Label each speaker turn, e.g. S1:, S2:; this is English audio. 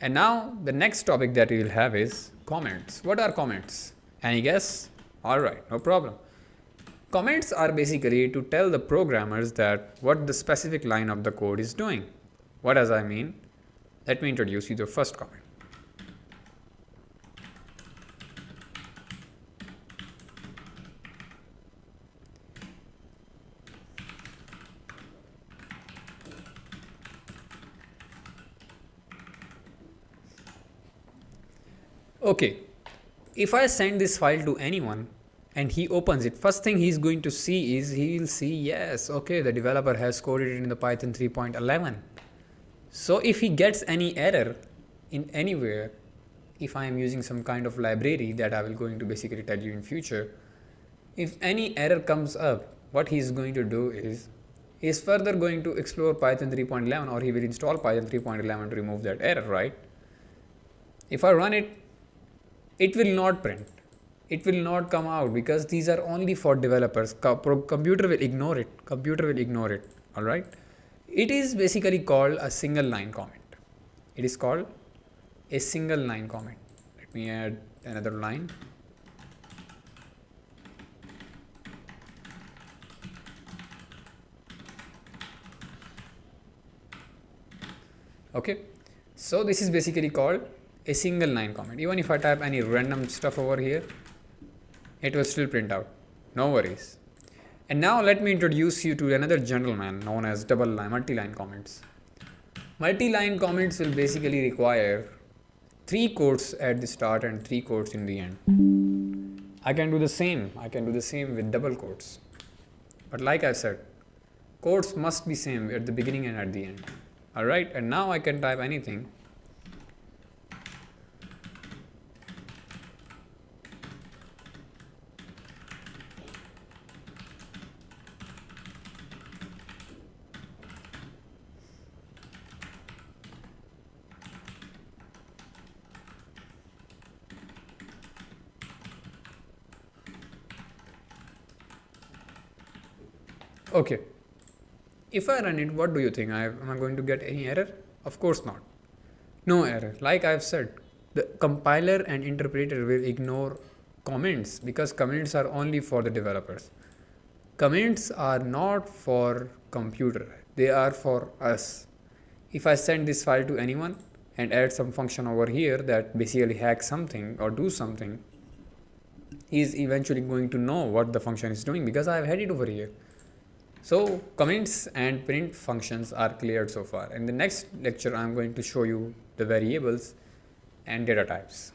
S1: And now the next topic that we will have is comments. What are comments? Any guess? Alright, no problem. Comments are basically to tell the programmers that what the specific line of the code is doing. What does I mean? Let me introduce you to the first comment. Okay, if I send this file to anyone and he opens it, first thing he's going to see is he will see, yes, okay, the developer has coded it in the Python 3.11. So if he gets any error in anywhere, if I am using some kind of library that I will going to basically tell you in future, if any error comes up, what he is going to do is he is further going to explore Python 3.11 or he will install Python 3.11 to remove that error, right? If I run it, it will not print. It will not come out because these are only for developers. Computer will ignore it. Computer will ignore it. All right. It is basically called a single line comment. It is called a single line comment. Let me add another line. Okay. So this is basically called a single line comment. Even if I type any random stuff over here, it will still print out. No worries. And now let me introduce you to another gentleman known as multi-line comments. Multi-line comments will basically require 3 quotes at the start and 3 quotes in the end. I can do the same. I can do the same with double quotes. But like I said, quotes must be same at the beginning and at the end. Alright, and now I can type anything. Okay, if I run it, what do you think? Am I going to get any error? Of course not. No error. Like I've said, the compiler and interpreter will ignore comments because comments are only for the developers. Comments are not for computer. They are for us. If I send this file to anyone and add some function over here that basically hacks something or do something, he is eventually going to know what the function is doing because I have had it over here. So comments and print functions are cleared so far. In the next lecture, I am going to show you the variables and data types.